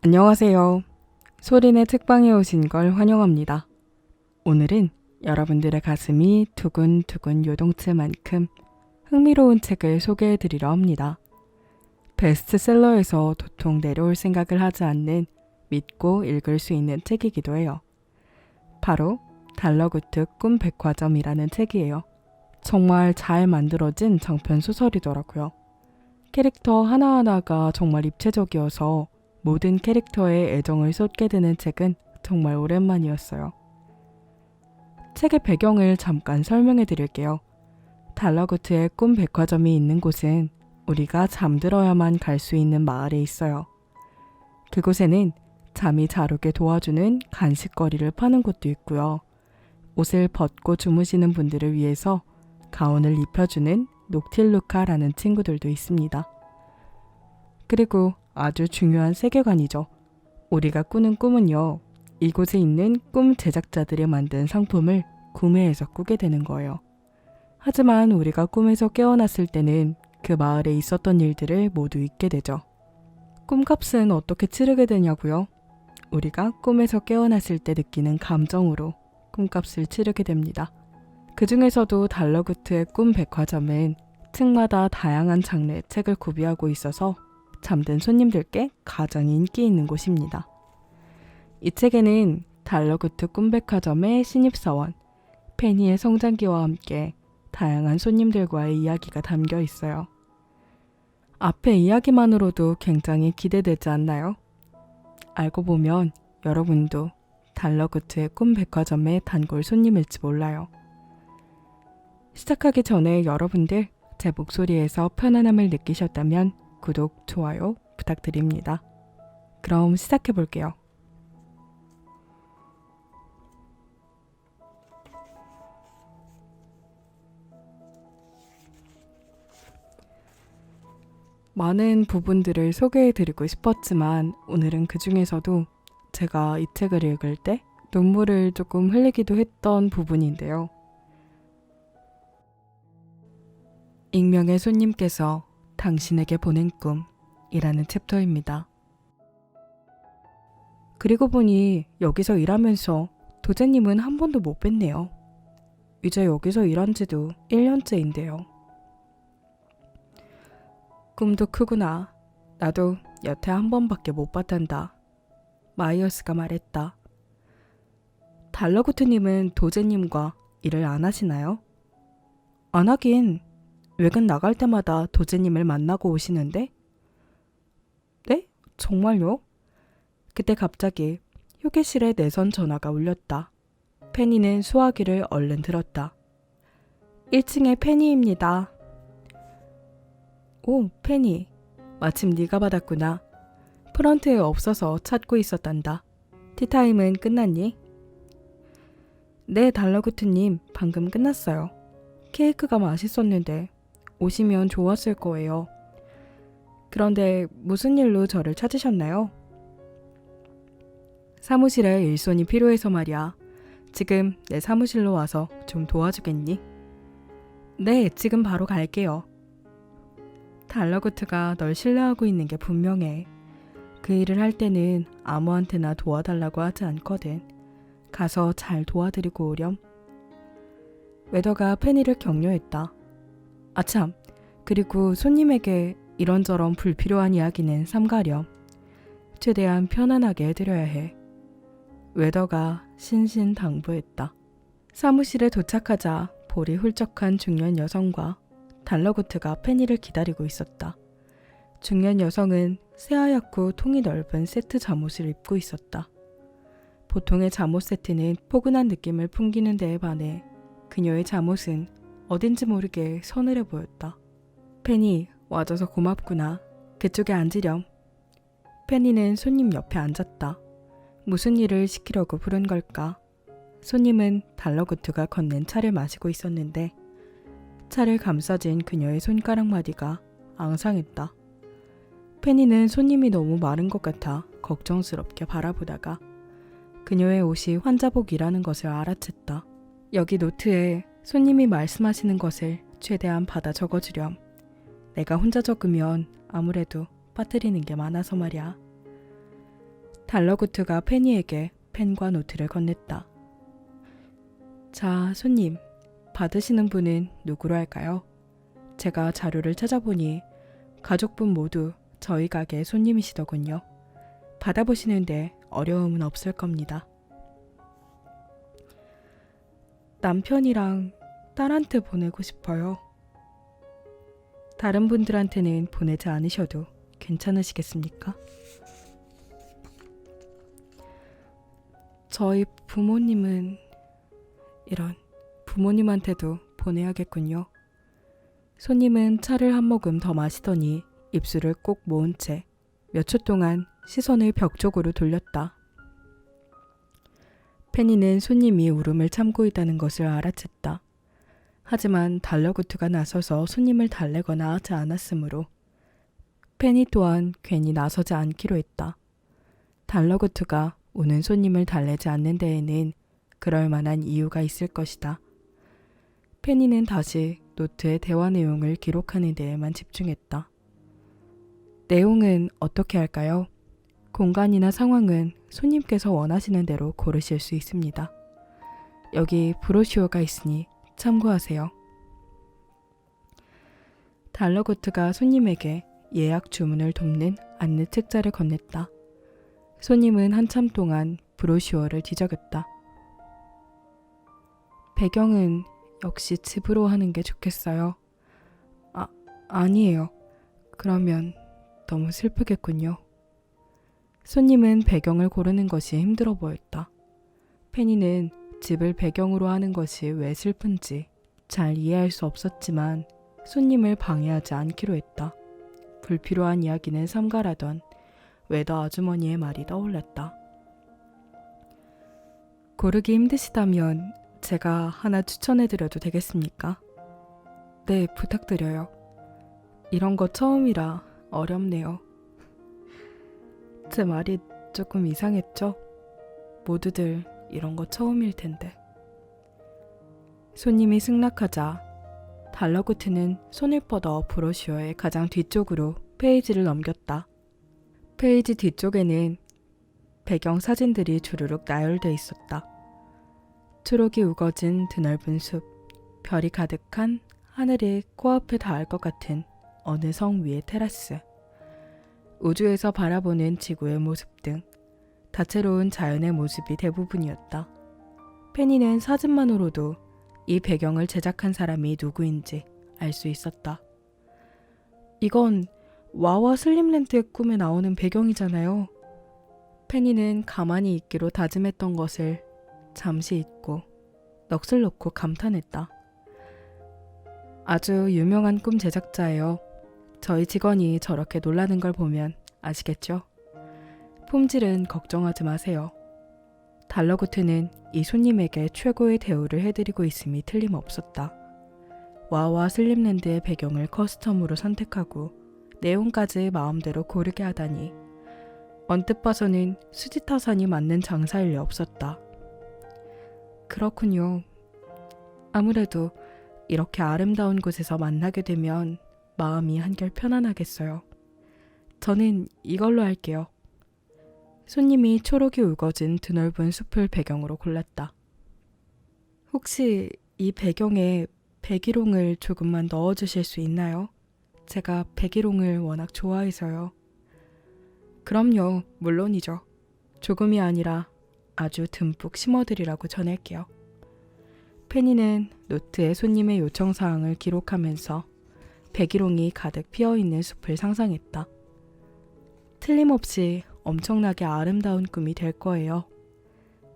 안녕하세요. 소린의 책방에 오신 걸 환영합니다. 오늘은 여러분들의 가슴이 두근두근 요동칠 만큼 흥미로운 책을 소개해 드리려 합니다. 베스트셀러에서 도통 내려올 생각을 하지 않는 믿고 읽을 수 있는 책이기도 해요. 바로 달러구트 꿈 백화점이라는 책이에요. 정말 잘 만들어진 장편 소설이더라고요. 캐릭터 하나하나가 정말 입체적이어서 모든 캐릭터의 애정을 쏟게 되는 책은 정말 오랜만이었어요. 책의 배경을 잠깐 설명해 드릴게요. 달러구트의 꿈 백화점이 있는 곳은 우리가 잠들어야만 갈 수 있는 마을에 있어요. 그곳에는 잠이 잘 오게 도와주는 간식거리를 파는 곳도 있고요. 옷을 벗고 주무시는 분들을 위해서 가운을 입혀주는 녹틸루카라는 친구들도 있습니다. 그리고 아주 중요한 세계관이죠. 우리가 꾸는 꿈은요, 이곳에 있는 꿈 제작자들이 만든 상품을 구매해서 꾸게 되는 거예요. 하지만 우리가 꿈에서 깨어났을 때는 그 마을에 있었던 일들을 모두 잊게 되죠. 꿈값은 어떻게 치르게 되냐고요? 우리가 꿈에서 깨어났을 때 느끼는 감정으로 꿈값을 치르게 됩니다. 그 중에서도 달러구트의 꿈 백화점은 층마다 다양한 장르의 책을 구비하고 있어서 잠든 손님들께 가장 인기 있는 곳입니다. 이 책에는 달러구트 꿈백화점의 신입사원 페니의 성장기와 함께 다양한 손님들과의 이야기가 담겨 있어요. 앞에 이야기만으로도 굉장히 기대되지 않나요? 알고 보면 여러분도 달러구트의 꿈백화점의 단골 손님일지 몰라요. 시작하기 전에 여러분들 제 목소리에서 편안함을 느끼셨다면 구독, 좋아요 부탁드립니다. 그럼 시작해 볼게요. 많은 부분들을 소개해 드리고 싶었지만 오늘은 그 중에서도 제가 이 책을 읽을 때 눈물을 조금 흘리기도 했던 부분인데요. 익명의 손님께서 당신에게 보낸 꿈이라는 챕터입니다. 그리고 보니 여기서 일하면서 도제님은 한 번도 못 뵀네요. 이제 여기서 일한 지도 1년째인데요. 꿈도 크구나. 나도 여태 한 번밖에 못 봤단다. 마이어스가 말했다. 달러구트님은 도제님과 일을 안 하시나요? 안 하긴. 외근 나갈 때마다 도제님을 만나고 오시는데? 네? 정말요? 그때 갑자기 휴게실에 내선 전화가 울렸다. 페니는 수화기를 얼른 들었다. 1층에 페니입니다. 오, 페니. 마침 네가 받았구나. 프런트에 없어서 찾고 있었단다. 티타임은 끝났니? 네, 달러구트님. 방금 끝났어요. 케이크가 맛있었는데 오시면 좋았을 거예요. 그런데 무슨 일로 저를 찾으셨나요? 사무실에 일손이 필요해서 말이야. 지금 내 사무실로 와서 좀 도와주겠니? 네, 지금 바로 갈게요. 달러구트가 널 신뢰하고 있는 게 분명해. 그 일을 할 때는 아무한테나 도와달라고 하지 않거든. 가서 잘 도와드리고 오렴. 웨더가 페니를 격려했다. 아참, 그리고 손님에게 이런저런 불필요한 이야기는 삼가렴. 최대한 편안하게 해드려야 해. 웨더가 신신당부했다. 사무실에 도착하자 볼이 훌쩍한 중년 여성과 달러구트가 페니를 기다리고 있었다. 중년 여성은 새하얗고 통이 넓은 세트 잠옷을 입고 있었다. 보통의 잠옷 세트는 포근한 느낌을 풍기는 데에 반해 그녀의 잠옷은 어딘지 모르게 서늘해 보였다. 페니, 와줘서 고맙구나. 그쪽에 앉으렴. 페니는 손님 옆에 앉았다. 무슨 일을 시키려고 부른 걸까? 손님은 달러구트가 건넨 차를 마시고 있었는데 차를 감싸진 그녀의 손가락 마디가 앙상했다. 페니는 손님이 너무 마른 것 같아 걱정스럽게 바라보다가 그녀의 옷이 환자복이라는 것을 알아챘다. 여기 노트에 손님이 말씀하시는 것을 최대한 받아 적어주렴. 내가 혼자 적으면 아무래도 빠뜨리는 게 많아서 말이야. 달러구트가 페니에게 펜과 노트를 건넸다. 자, 손님, 받으시는 분은 누구로 할까요? 제가 자료를 찾아보니 가족분 모두 저희 가게 손님이시더군요. 받아보시는데 어려움은 없을 겁니다. 남편이랑 딸한테 보내고 싶어요. 다른 분들한테는 보내지 않으셔도 괜찮으시겠습니까? 저희 부모님은 이런 부모님한테도 보내야겠군요. 손님은 차를 한 모금 더 마시더니 입술을 꼭 모은 채 몇 초 동안 시선을 벽 쪽으로 돌렸다. 페니는 손님이 울음을 참고 있다는 것을 알아챘다. 하지만 달러구트가 나서서 손님을 달래거나 하지 않았으므로 페니 또한 괜히 나서지 않기로 했다. 달러구트가 오는 손님을 달래지 않는 데에는 그럴 만한 이유가 있을 것이다. 페니는 다시 노트의 대화 내용을 기록하는 데에만 집중했다. 내용은 어떻게 할까요? 공간이나 상황은 손님께서 원하시는 대로 고르실 수 있습니다. 여기 브로슈어가 있으니 참고하세요. 달러구트가 손님에게 예약 주문을 돕는 안내 책자를 건넸다. 손님은 한참 동안 브로슈어를 뒤적였다. 배경은 역시 집으로 하는 게 좋겠어요. 아니에요. 그러면 너무 슬프겠군요. 손님은 배경을 고르는 것이 힘들어 보였다. 페니는 집을 배경으로 하는 것이 왜 슬픈지 잘 이해할 수 없었지만 손님을 방해하지 않기로 했다. 불필요한 이야기는 삼가라던 웨더 아주머니의 말이 떠올랐다. 고르기 힘드시다면 제가 하나 추천해드려도 되겠습니까? 네, 부탁드려요. 이런 거 처음이라 어렵네요. 제 말이 조금 이상했죠? 모두들 이런 거 처음일 텐데. 손님이 승낙하자 달러구트는 손을 뻗어 브로슈어의 가장 뒤쪽으로 페이지를 넘겼다. 페이지 뒤쪽에는 배경 사진들이 주르륵 나열돼 있었다. 초록이 우거진 드넓은 숲, 별이 가득한 하늘이 코앞에 닿을 것 같은 어느 성 위의 테라스, 우주에서 바라보는 지구의 모습 등 다채로운 자연의 모습이 대부분이었다. 페니는 사진만으로도 이 배경을 제작한 사람이 누구인지 알 수 있었다. 이건 와와 슬림랜드의 꿈에 나오는 배경이잖아요. 페니는 가만히 있기로 다짐했던 것을 잠시 잊고 넋을 놓고 감탄했다. 아주 유명한 꿈 제작자예요. 저희 직원이 저렇게 놀라는 걸 보면 아시겠죠? 품질은 걱정하지 마세요. 달러구트는 이 손님에게 최고의 대우를 해드리고 있음이 틀림없었다. 와와 슬림랜드의 배경을 커스텀으로 선택하고 내용까지 마음대로 고르게 하다니 언뜻 봐서는 수지타산이 맞는 장사일 리 없었다. 그렇군요. 아무래도 이렇게 아름다운 곳에서 만나게 되면 마음이 한결 편안하겠어요. 저는 이걸로 할게요. 손님이 초록이 우거진 드넓은 숲을 배경으로 골랐다. 혹시 이 배경에 백일홍을 조금만 넣어주실 수 있나요? 제가 백일홍을 워낙 좋아해서요. 그럼요, 물론이죠. 조금이 아니라 아주 듬뿍 심어드리라고 전할게요. 페니는 노트에 손님의 요청사항을 기록하면서 백일홍이 가득 피어있는 숲을 상상했다. 틀림없이 엄청나게 아름다운 꿈이 될 거예요.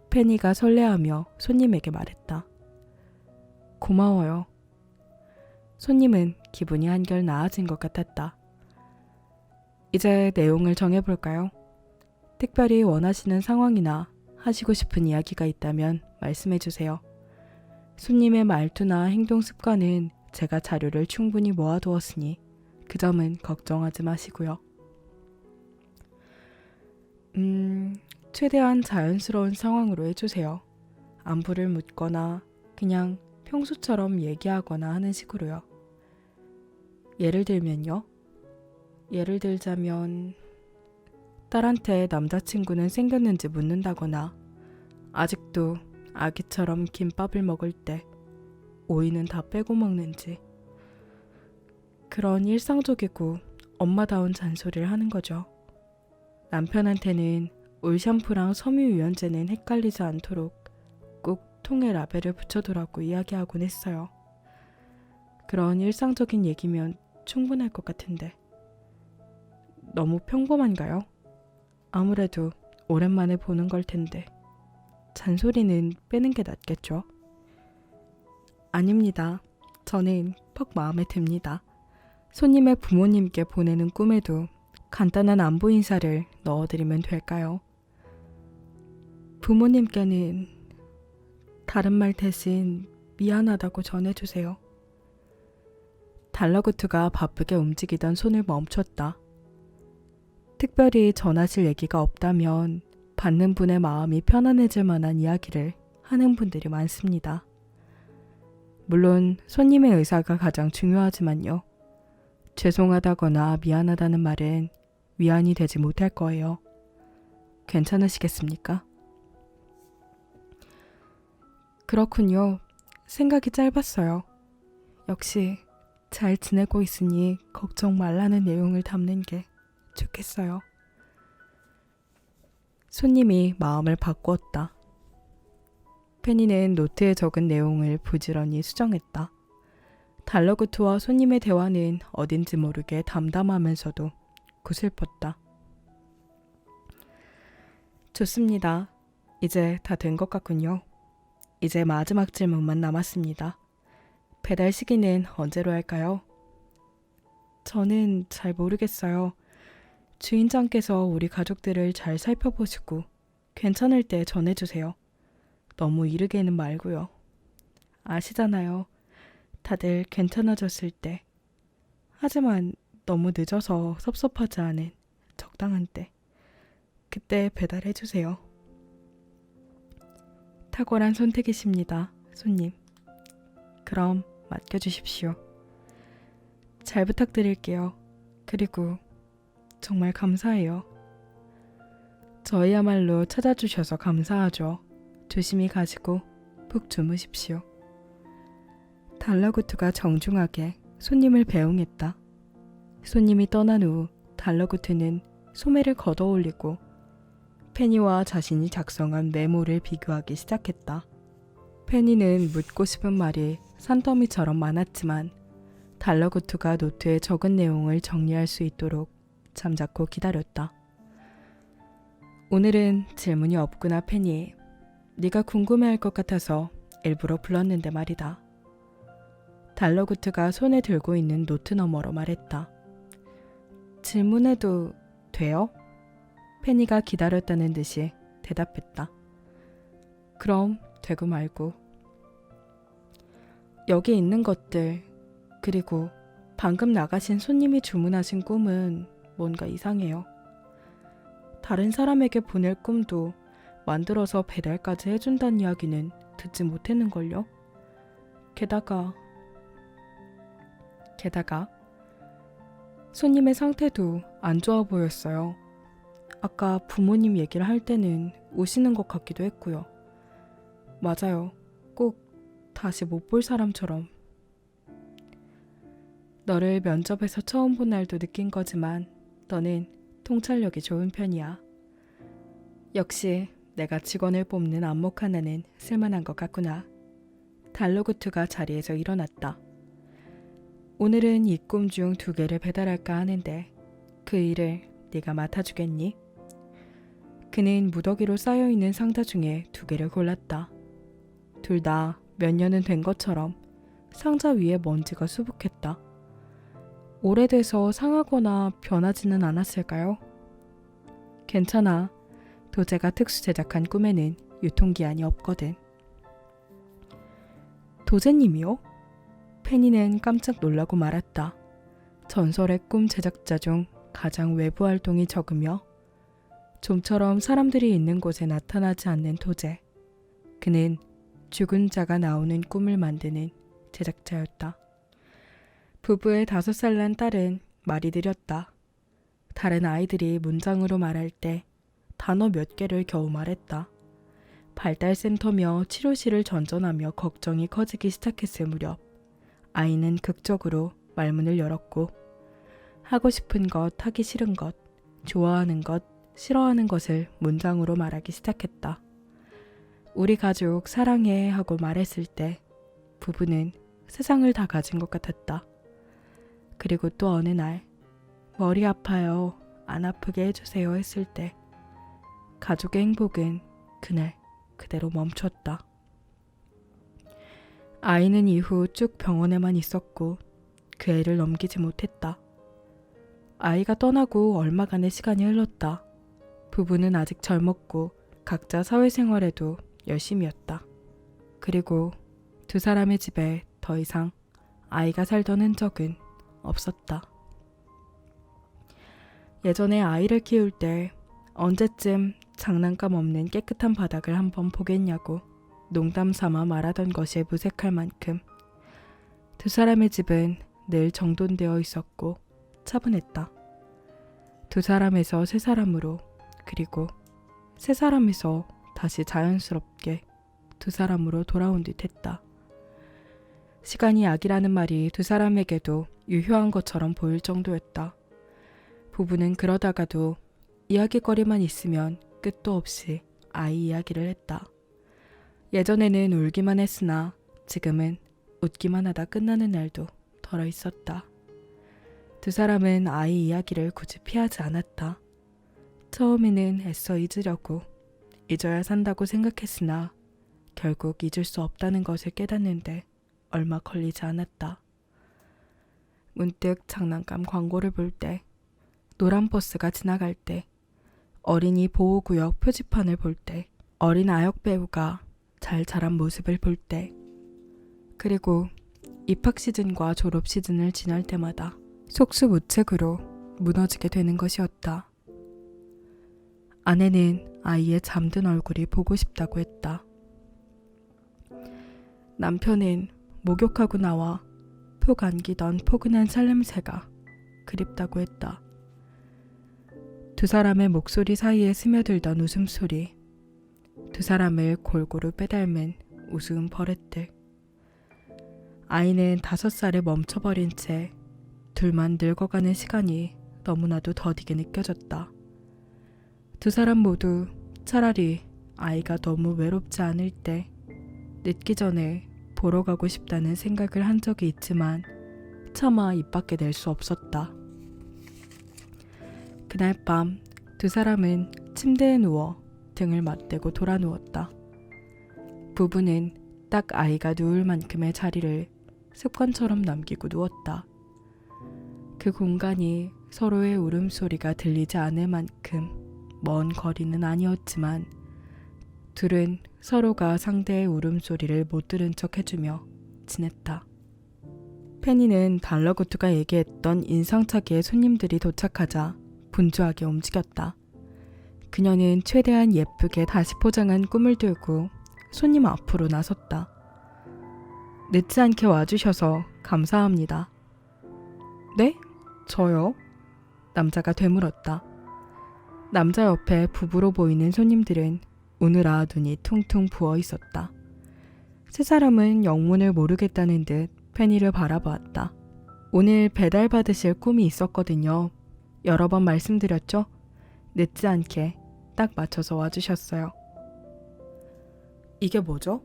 페니가 설레하며 손님에게 말했다. 고마워요. 손님은 기분이 한결 나아진 것 같았다. 이제 내용을 정해볼까요? 특별히 원하시는 상황이나 하시고 싶은 이야기가 있다면 말씀해주세요. 손님의 말투나 행동 습관은 제가 자료를 충분히 모아두었으니 그 점은 걱정하지 마시고요. 최대한 자연스러운 상황으로 해주세요. 안부를 묻거나 그냥 평소처럼 얘기하거나 하는 식으로요. 예를 들면요. 예를 들자면 딸한테 남자친구는 생겼는지 묻는다거나 아직도 아기처럼 김밥을 먹을 때 오이는 다 빼고 먹는지 그런 일상적이고 엄마다운 잔소리를 하는 거죠. 남편한테는 올 샴푸랑 섬유유연제는 헷갈리지 않도록 꼭 통에 라벨을 붙여두라고 이야기하곤 했어요. 그런 일상적인 얘기면 충분할 것 같은데 너무 평범한가요? 아무래도 오랜만에 보는 걸 텐데 잔소리는 빼는 게 낫겠죠? 아닙니다. 저는 퍽 마음에 듭니다. 손님의 부모님께 보내는 꿈에도 간단한 안부 인사를 넣어드리면 될까요? 부모님께는 다른 말 대신 미안하다고 전해주세요. 달러구트가 바쁘게 움직이던 손을 멈췄다. 특별히 전하실 얘기가 없다면 받는 분의 마음이 편안해질 만한 이야기를 하는 분들이 많습니다. 물론 손님의 의사가 가장 중요하지만요. 죄송하다거나 미안하다는 말은 위안이 되지 못할 거예요. 괜찮으시겠습니까? 그렇군요. 생각이 짧았어요. 역시 잘 지내고 있으니 걱정 말라는 내용을 담는 게 좋겠어요. 손님이 마음을 바꾸었다. 페니는 노트에 적은 내용을 부지런히 수정했다. 달러구트와 손님의 대화는 어딘지 모르게 담담하면서도 구슬펐다. 좋습니다. 이제 다 된 것 같군요. 이제 마지막 질문만 남았습니다. 배달 시기는 언제로 할까요? 저는 잘 모르겠어요. 주인장께서 우리 가족들을 잘 살펴보시고 괜찮을 때 전해주세요. 너무 이르게는 말고요. 아시잖아요. 다들 괜찮아졌을 때. 하지만 너무 늦어서 섭섭하지 않은 적당한 때. 그때 배달해주세요. 탁월한 선택이십니다, 손님. 그럼 맡겨주십시오. 잘 부탁드릴게요. 그리고 정말 감사해요. 저희야말로 찾아주셔서 감사하죠. 조심히 가시고 푹 주무십시오. 달러구트가 정중하게 손님을 배웅했다. 손님이 떠난 후 달러구트는 소매를 걷어올리고 페니와 자신이 작성한 메모를 비교하기 시작했다. 페니는 묻고 싶은 말이 산더미처럼 많았지만 달러구트가 노트에 적은 내용을 정리할 수 있도록 잠자코 기다렸다. 오늘은 질문이 없구나, 페니. 네가 궁금해할 것 같아서 일부러 불렀는데 말이다. 달러구트가 손에 들고 있는 노트 너머로 말했다. 질문해도 돼요? 페니가 기다렸다는 듯이 대답했다. 그럼 되고 말고. 여기 있는 것들, 그리고 방금 나가신 손님이 주문하신 꿈은 뭔가 이상해요. 다른 사람에게 보낼 꿈도 만들어서 배달까지 해준다는 이야기는 듣지 못했는걸요? 게다가 손님의 상태도 안 좋아 보였어요. 아까 부모님 얘기를 할 때는 우시는 것 같기도 했고요. 맞아요. 꼭 다시 못 볼 사람처럼. 너를 면접에서 처음 본 날도 느낀 거지만 너는 통찰력이 좋은 편이야. 역시 내가 직원을 뽑는 안목 하나는 쓸만한 것 같구나. 달러구트가 자리에서 일어났다. 오늘은 이 꿈 중 2개를 배달할까 하는데 그 일을 네가 맡아주겠니? 그는 무더기로 쌓여있는 상자 중에 2개를 골랐다. 둘 다 몇 년은 된 것처럼 상자 위에 먼지가 수북했다. 오래돼서 상하거나 변하지는 않았을까요? 괜찮아. 도제가 특수 제작한 꿈에는 유통기한이 없거든. 도제님이요? 페니는 깜짝 놀라고 말았다. 전설의 꿈 제작자 중 가장 외부 활동이 적으며 좀처럼 사람들이 있는 곳에 나타나지 않는 도제. 그는 죽은 자가 나오는 꿈을 만드는 제작자였다. 부부의 5살 난 딸은 말이 느렸다. 다른 아이들이 문장으로 말할 때 단어 몇 개를 겨우 말했다. 발달센터며 치료실을 전전하며 걱정이 커지기 시작했을 무렵 아이는 극적으로 말문을 열었고 하고 싶은 것, 하기 싫은 것, 좋아하는 것, 싫어하는 것을 문장으로 말하기 시작했다. 우리 가족 사랑해 하고 말했을 때 부부는 세상을 다 가진 것 같았다. 그리고 또 어느 날 머리 아파요, 안 아프게 해주세요 했을 때 가족의 행복은 그날 그대로 멈췄다. 아이는 이후 쭉 병원에만 있었고 그 애를 넘기지 못했다. 아이가 떠나고 얼마간의 시간이 흘렀다. 부부는 아직 젊었고 각자 사회생활에도 열심이었다. 그리고 두 사람의 집에 더 이상 아이가 살던 흔적은 없었다. 예전에 아이를 키울 때 언제쯤 장난감 없는 깨끗한 바닥을 한번 보겠냐고 농담 삼아 말하던 것이 무색할 만큼 두 사람의 집은 늘 정돈되어 있었고 차분했다. 두 사람에서 세 사람으로, 그리고 세 사람에서 다시 자연스럽게 두 사람으로 돌아온 듯 했다. 시간이 약이라는 말이 두 사람에게도 유효한 것처럼 보일 정도였다. 부부는 그러다가도 이야기거리만 있으면 끝도 없이 아이 이야기를 했다. 예전에는 울기만 했으나 지금은 웃기만 하다 끝나는 날도 덜어 있었다. 두 사람은 아이 이야기를 굳이 피하지 않았다. 처음에는 애써 잊으려고, 잊어야 산다고 생각했으나 결국 잊을 수 없다는 것을 깨닫는데 얼마 걸리지 않았다. 문득 장난감 광고를 볼 때, 노란 버스가 지나갈 때, 어린이 보호구역 표지판을 볼 때, 어린 아역 배우가 잘 자란 모습을 볼 때, 그리고 입학 시즌과 졸업 시즌을 지날 때마다 속수무책으로 무너지게 되는 것이었다. 아내는 아이의 잠든 얼굴이 보고 싶다고 했다. 남편은 목욕하고 나와 푹 안기던 포근한 살냄새가 그립다고 했다. 두 사람의 목소리 사이에 스며들던 웃음소리, 두 사람을 골고루 빼닮은 우스운 버릇들. 아이는 5살에 멈춰버린 채 둘만 늙어가는 시간이 너무나도 더디게 느껴졌다. 두 사람 모두 차라리 아이가 너무 외롭지 않을 때 늦기 전에 보러 가고 싶다는 생각을 한 적이 있지만 차마 입 밖에 낼 수 없었다. 그날 밤 두 사람은 침대에 누워 등을 맞대고 돌아 누웠다. 부부는 딱 아이가 누울 만큼의 자리를 습관처럼 남기고 누웠다. 그 공간이 서로의 울음소리가 들리지 않을 만큼 먼 거리는 아니었지만 둘은 서로가 상대의 울음소리를 못 들은 척 해주며 지냈다. 페니는 달러구트가 얘기했던 인상착의의 손님들이 도착하자 분주하게 움직였다. 그녀는 최대한 예쁘게 다시 포장한 꿈을 들고 손님 앞으로 나섰다. 늦지 않게 와주셔서 감사합니다. 네? 저요? 남자가 되물었다. 남자 옆에 부부로 보이는 손님들은 우느라 눈이 퉁퉁 부어 있었다. 세 사람은 영문을 모르겠다는 듯 페니를 바라보았다. 오늘 배달 받으실 꿈이 있었거든요. 여러 번 말씀드렸죠? 늦지 않게 딱 맞춰서 와주셨어요. 이게 뭐죠?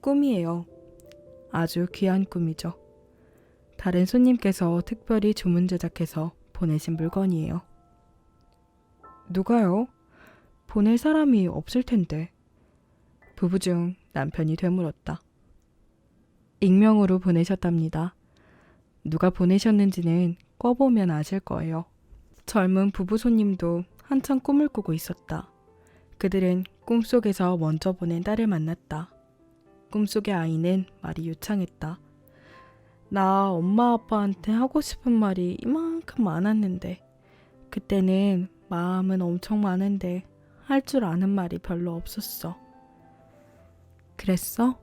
꿈이에요. 아주 귀한 꿈이죠. 다른 손님께서 특별히 주문 제작해서 보내신 물건이에요. 누가요? 보낼 사람이 없을 텐데. 부부 중 남편이 되물었다. 익명으로 보내셨답니다. 누가 보내셨는지는 꿔보면 아실 거예요. 젊은 부부 손님도 한참 꿈을 꾸고 있었다. 그들은 꿈속에서 먼저 보낸 딸을 만났다. 꿈속의 아이는 말이 유창했다. 나 엄마 아빠한테 하고 싶은 말이 이만큼 많았는데 그때는 마음은 엄청 많은데 할 줄 아는 말이 별로 없었어. 그랬어?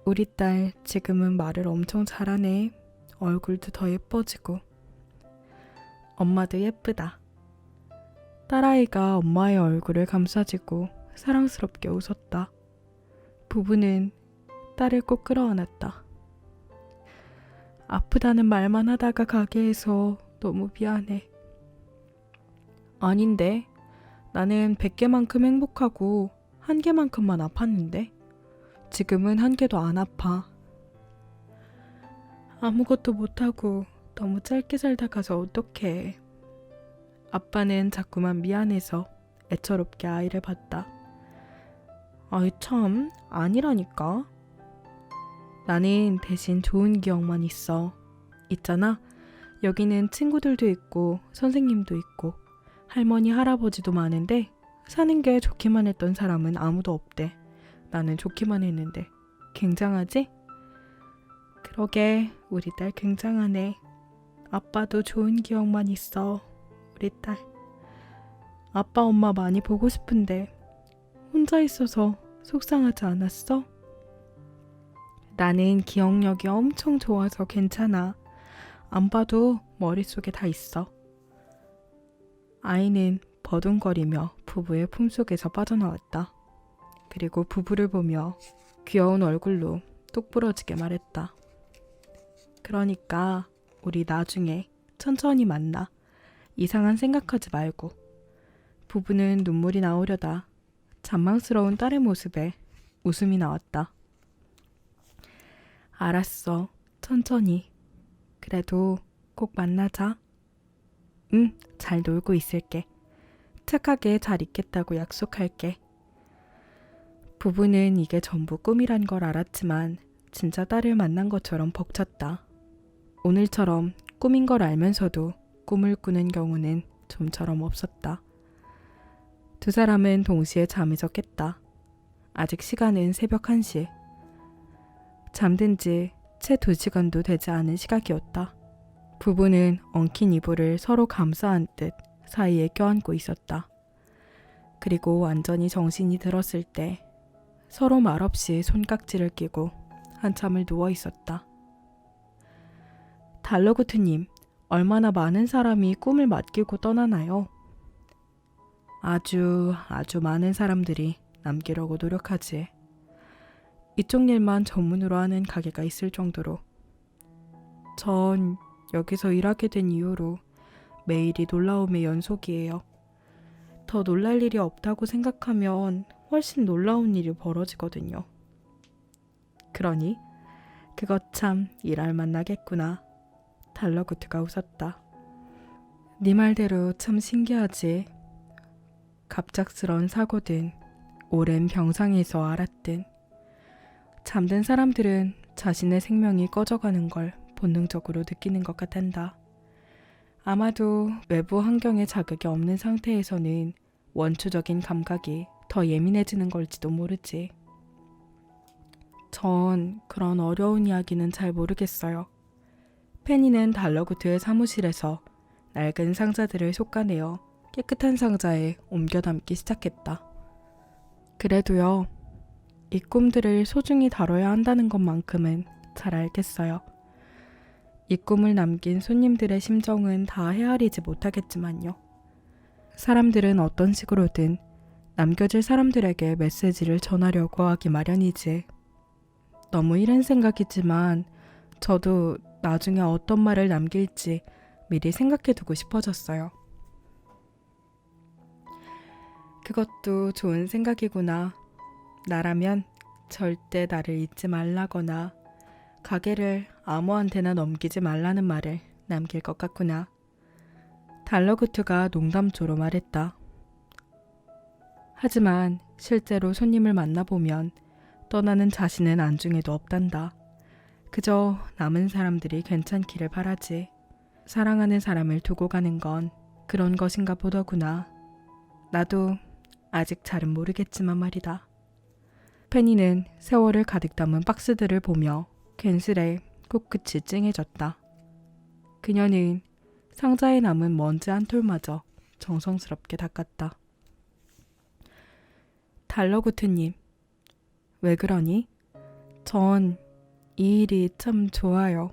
우리 딸 지금은 말을 엄청 잘하네. 얼굴도 더 예뻐지고. 엄마도 예쁘다. 딸아이가 엄마의 얼굴을 감싸쥐고 사랑스럽게 웃었다. 부부는 딸을 꼭 끌어안았다. 아프다는 말만 하다가 가게 해서 너무 미안해. 아닌데, 나는 100개만큼 행복하고 1개만큼만 아팠는데 지금은 1개도 안 아파. 아무것도 못하고 너무 짧게 살다 가서 어떡해. 아빠는 자꾸만 미안해서 애처롭게 아이를 봤다. 아이 참, 아니라니까. 나는 대신 좋은 기억만 있어. 있잖아, 여기는 친구들도 있고 선생님도 있고 할머니 할아버지도 많은데 사는 게 좋기만 했던 사람은 아무도 없대. 나는 좋기만 했는데. 굉장하지? 그러게, 우리 딸 굉장하네. 아빠도 좋은 기억만 있어. 우리 딸. 아빠 엄마 많이 보고 싶은데 혼자 있어서 속상하지 않았어? 나는 기억력이 엄청 좋아서 괜찮아. 안 봐도 머릿속에 다 있어. 아이는 버둥거리며 부부의 품속에서 빠져나왔다. 그리고 부부를 보며 귀여운 얼굴로 똑 부러지게 말했다. 그러니까 우리 나중에 천천히 만나. 이상한 생각하지 말고. 부부는 눈물이 나오려다 잔망스러운 딸의 모습에 웃음이 나왔다. 알았어. 천천히. 그래도 꼭 만나자. 응, 잘 놀고 있을게. 착하게 잘 있겠다고 약속할게. 부부는 이게 전부 꿈이란 걸 알았지만 진짜 딸을 만난 것처럼 벅찼다. 오늘처럼 꿈인 걸 알면서도 꿈을 꾸는 경우는 좀처럼 없었다. 두 사람은 동시에 잠에서 깼다. 아직 시간은 새벽 1시. 잠든 지 채 2시간도 되지 않은 시각이었다. 부부는 엉킨 이불을 서로 감싸 안듯 사이에 껴안고 있었다. 그리고 완전히 정신이 들었을 때 서로 말없이 손깍지를 끼고 한참을 누워 있었다. 달러구트님, 얼마나 많은 사람이 꿈을 맡기고 떠나나요? 아주 많은 사람들이 남기려고 노력하지. 이쪽 일만 전문으로 하는 가게가 있을 정도로. 전 여기서 일하게 된 이후로 매일이 놀라움의 연속이에요. 더 놀랄 일이 없다고 생각하면 훨씬 놀라운 일이 벌어지거든요. 그러니 그거 참 일할 만나겠구나. 달러구트가 웃었다. 네 말대로 참 신기하지. 갑작스런 사고든 오랜 병상에서 알았든 잠든 사람들은 자신의 생명이 꺼져가는 걸 본능적으로 느끼는 것 같단다. 아마도 외부 환경에 자극이 없는 상태에서는 원초적인 감각이 더 예민해지는 걸지도 모르지. 전 그런 어려운 이야기는 잘 모르겠어요. 페니는 달러구트의 사무실에서 낡은 상자들을 솎아내어 깨끗한 상자에 옮겨 담기 시작했다. 그래도요, 이 꿈들을 소중히 다뤄야 한다는 것만큼은 잘 알겠어요. 이 꿈을 남긴 손님들의 심정은 다 헤아리지 못하겠지만요. 사람들은 어떤 식으로든 남겨질 사람들에게 메시지를 전하려고 하기 마련이지. 너무 이른 생각이지만 저도 나중에 어떤 말을 남길지 미리 생각해두고 싶어졌어요. 그것도 좋은 생각이구나. 나라면 절대 나를 잊지 말라거나 가게를 아무한테나 넘기지 말라는 말을 남길 것 같구나. 달러구트가 농담조로 말했다. 하지만 실제로 손님을 만나보면 떠나는 자신은 안중에도 없단다. 그저 남은 사람들이 괜찮기를 바라지. 사랑하는 사람을 두고 가는 건 그런 것인가 보더구나. 나도 아직 잘은 모르겠지만 말이다. 페니는 세월을 가득 담은 박스들을 보며 괜스레 코끝이 찡해졌다. 그녀는 상자에 남은 먼지 한 톨마저 정성스럽게 닦았다. 달러구트님, 왜 그러니? 전 이 일이 참 좋아요.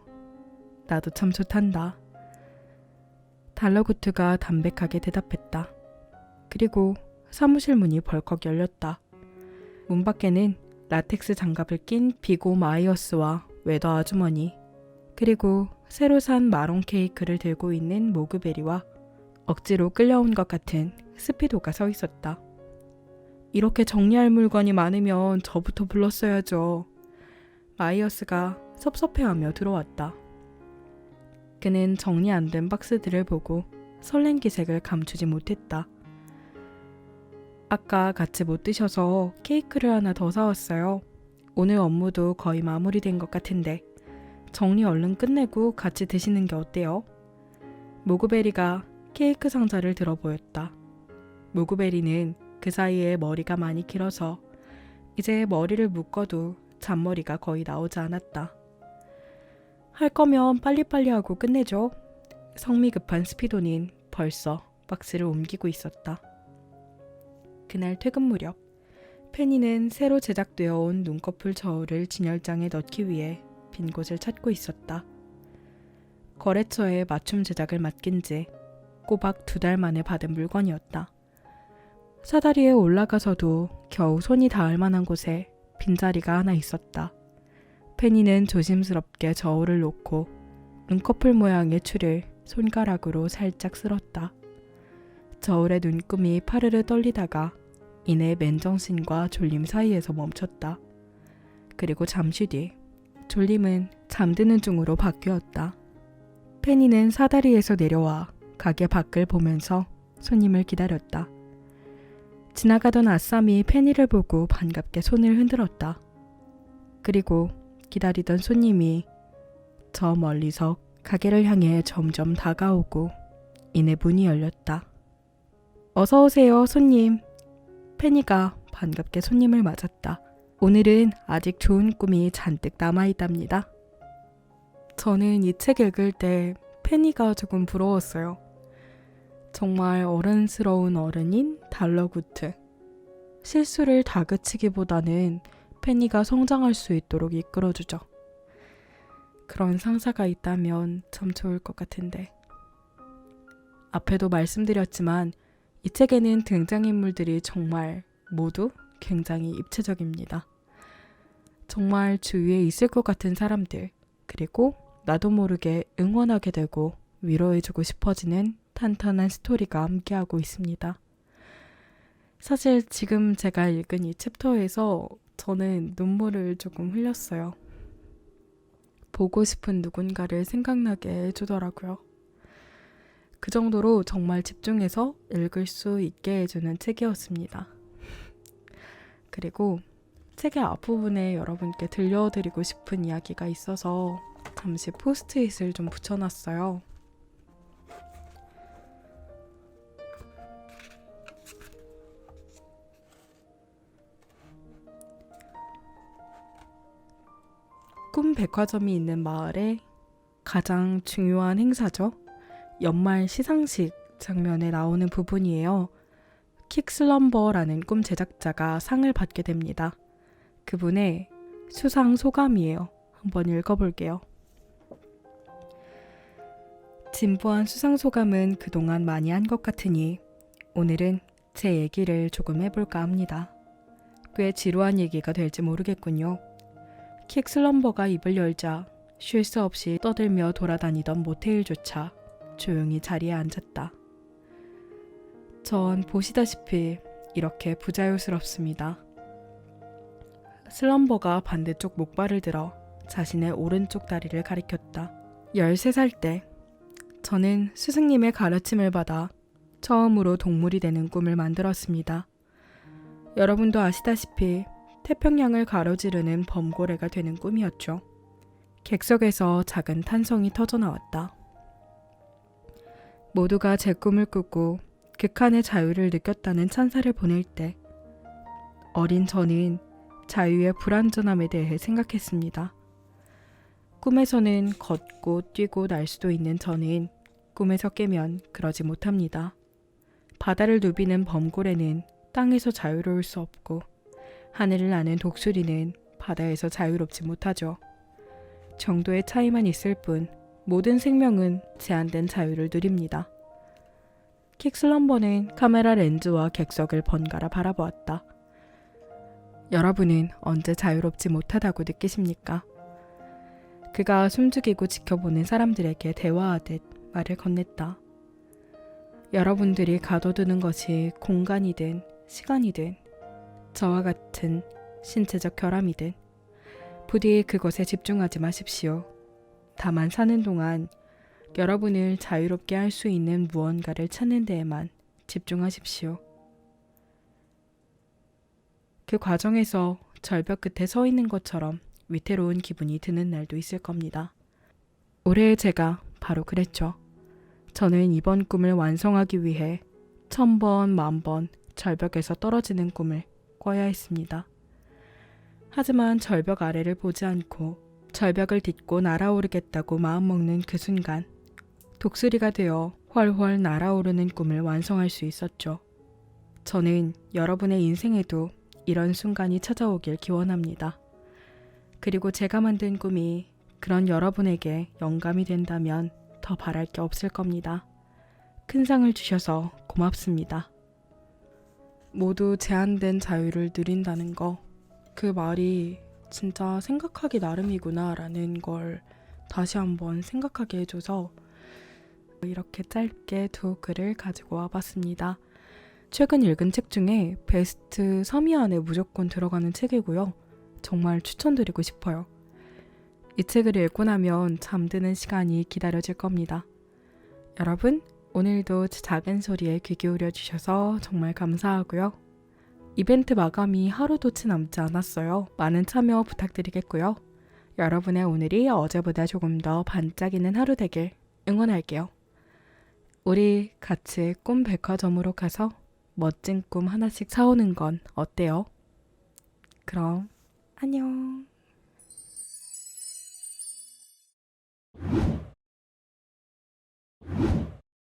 나도 참 좋단다. 달러구트가 담백하게 대답했다. 그리고 사무실 문이 벌컥 열렸다. 문 밖에는 라텍스 장갑을 낀 비고 마이어스와 웨더 아주머니, 그리고 새로 산 마론 케이크를 들고 있는 모그베리와 억지로 끌려온 것 같은 스피도가 서 있었다. 이렇게 정리할 물건이 많으면 저부터 불렀어야죠. 마이어스가 섭섭해하며 들어왔다. 그는 정리 안 된 박스들을 보고 설렌 기색을 감추지 못했다. 아까 같이 못 드셔서 케이크를 하나 더 사왔어요. 오늘 업무도 거의 마무리된 것 같은데 정리 얼른 끝내고 같이 드시는 게 어때요? 모그베리가 케이크 상자를 들어 보였다. 모그베리는 그 사이에 머리가 많이 길어서 이제 머리를 묶어도 잔머리가 거의 나오지 않았다. 할 거면 빨리빨리 하고 끝내죠. 성미 급한 스피도는 벌써 박스를 옮기고 있었다. 그날 퇴근 무렵 페니는 새로 제작되어 온 눈꺼풀 저울을 진열장에 넣기 위해 빈 곳을 찾고 있었다. 거래처에 맞춤 제작을 맡긴 지 꼬박 2달 만에 받은 물건이었다. 사다리에 올라가서도 겨우 손이 닿을 만한 곳에 빈자리가 하나 있었다. 페니는 조심스럽게 저울을 놓고 눈꺼풀 모양의 줄을 손가락으로 살짝 쓸었다. 저울의 눈금이 파르르 떨리다가 이내 맨정신과 졸림 사이에서 멈췄다. 그리고 잠시 뒤 졸림은 잠드는 중으로 바뀌었다. 페니는 사다리에서 내려와 가게 밖을 보면서 손님을 기다렸다. 지나가던 아쌈이 페니를 보고 반갑게 손을 흔들었다. 그리고 기다리던 손님이 저 멀리서 가게를 향해 점점 다가오고 이내 문이 열렸다. 어서 오세요, 손님. 페니가 반갑게 손님을 맞았다. 오늘은 아직 좋은 꿈이 잔뜩 남아있답니다. 저는 이 책 읽을 때 페니가 조금 부러웠어요. 정말 어른스러운 어른인 달러구트. 실수를 다그치기보다는 페니가 성장할 수 있도록 이끌어주죠. 그런 상사가 있다면 참 좋을 것 같은데. 앞에도 말씀드렸지만 이 책에는 등장인물들이 정말 모두 굉장히 입체적입니다. 정말 주위에 있을 것 같은 사람들, 그리고 나도 모르게 응원하게 되고 위로해주고 싶어지는 탄탄한 스토리가 함께하고 있습니다. 사실 지금 제가 읽은 이 챕터에서 저는 눈물을 조금 흘렸어요. 보고 싶은 누군가를 생각나게 해주더라고요. 그 정도로 정말 집중해서 읽을 수 있게 해주는 책이었습니다. 그리고 책의 앞부분에 여러분께 들려드리고 싶은 이야기가 있어서 잠시 포스트잇을 좀 붙여놨어요. 꿈 백화점이 있는 마을의 가장 중요한 행사죠. 연말 시상식 장면에 나오는 부분이에요. 킥슬럼버라는 꿈 제작자가 상을 받게 됩니다. 그분의 수상 소감이에요. 한번 읽어볼게요. 진부한 수상 소감은 그동안 많이 한 것 같으니 오늘은 제 얘기를 조금 해볼까 합니다. 꽤 지루한 얘기가 될지 모르겠군요. 킥슬럼버가 입을 열자 쉴 수 없이 떠들며 돌아다니던 모테일조차 조용히 자리에 앉았다. 전 보시다시피 이렇게 부자유스럽습니다. 슬럼버가 반대쪽 목발을 들어 자신의 오른쪽 다리를 가리켰다. 13살 때 저는 스승님의 가르침을 받아 처음으로 동물이 되는 꿈을 만들었습니다. 여러분도 아시다시피 태평양을 가로지르는 범고래가 되는 꿈이었죠. 객석에서 작은 탄성이 터져나왔다. 모두가 제 꿈을 꾸고 극한의 자유를 느꼈다는 찬사를 보낼 때 어린 저는 자유의 불완전함에 대해 생각했습니다. 꿈에서는 걷고 뛰고 날 수도 있는 저는 꿈에서 깨면 그러지 못합니다. 바다를 누비는 범고래는 땅에서 자유로울 수 없고 하늘을 나는 독수리는 바다에서 자유롭지 못하죠. 정도의 차이만 있을 뿐 모든 생명은 제한된 자유를 누립니다. 킥슬럼버는 카메라 렌즈와 객석을 번갈아 바라보았다. 여러분은 언제 자유롭지 못하다고 느끼십니까? 그가 숨죽이고 지켜보는 사람들에게 대화하듯 말을 건넸다. 여러분들이 가둬두는 것이 공간이든 시간이든 저와 같은 신체적 결함이든 부디 그것에 집중하지 마십시오. 다만 사는 동안 여러분을 자유롭게 할 수 있는 무언가를 찾는 데에만 집중하십시오. 그 과정에서 절벽 끝에 서 있는 것처럼 위태로운 기분이 드는 날도 있을 겁니다. 올해 제가 바로 그랬죠. 저는 이번 꿈을 완성하기 위해 1000번, 10,000번 절벽에서 떨어지는 꿈을 꿔야 했습니다. 하지만 절벽 아래를 보지 않고 절벽을 딛고 날아오르겠다고 마음먹는 그 순간 독수리가 되어 훨훨 날아오르는 꿈을 완성할 수 있었죠. 저는 여러분의 인생에도 이런 순간이 찾아오길 기원합니다. 그리고 제가 만든 꿈이 그런 여러분에게 영감이 된다면 더 바랄 게 없을 겁니다. 큰 상을 주셔서 고맙습니다. 모두 제한된 자유를 누린다는 거, 그 말이 진짜 생각하기 나름이구나 라는 걸 다시 한번 생각하게 해줘서 이렇게 짧게 두 글을 가지고 와봤습니다. 최근 읽은 책 중에 베스트 3위 안에 무조건 들어가는 책이고요. 정말 추천드리고 싶어요. 이 책을 읽고 나면 잠드는 시간이 기다려질 겁니다. 여러분, 오늘도 제 작은 소리에 귀 기울여 주셔서 정말 감사하고요. 이벤트 마감이 하루도 채 남지 않았어요. 많은 참여 부탁드리겠고요. 여러분의 오늘이 어제보다 조금 더 반짝이는 하루 되길 응원할게요. 우리 같이 꿈 백화점으로 가서 멋진 꿈 하나씩 사오는 건 어때요? 그럼 안녕.